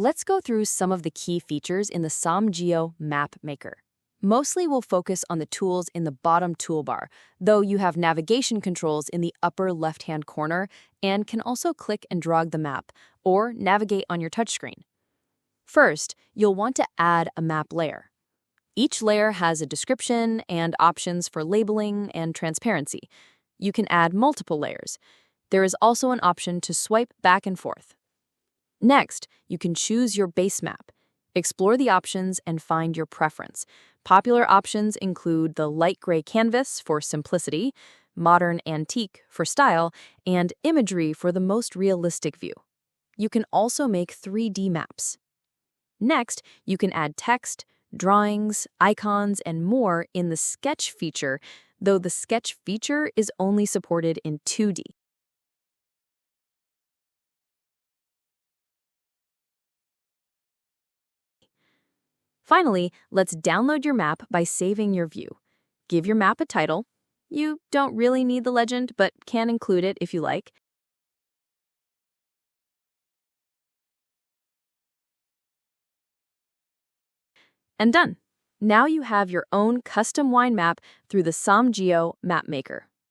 Let's go through some of the key features in the SommGeo Map Maker. Mostly we'll focus on the tools in the bottom toolbar, though you have navigation controls in the upper left-hand corner and can also click and drag the map or navigate on your touchscreen. First, you'll want to add a map layer. Each layer has a description and options for labeling and transparency. You can add multiple layers. There is also an option to swipe back and forth. Next, you can choose your base map. Explore the options and find your preference. Popular options include the light gray canvas for simplicity, modern antique for style, and imagery for the most realistic view. You can also make 3D maps. Next, you can add text, drawings, icons, and more in the Sketch feature, though the Sketch feature is only supported in 2D. Finally, let's download your map by saving your view. Give your map a title. You don't really need the legend, but can include it if you like. And done. Now you have your own custom wine map through the SommGeo Map Maker.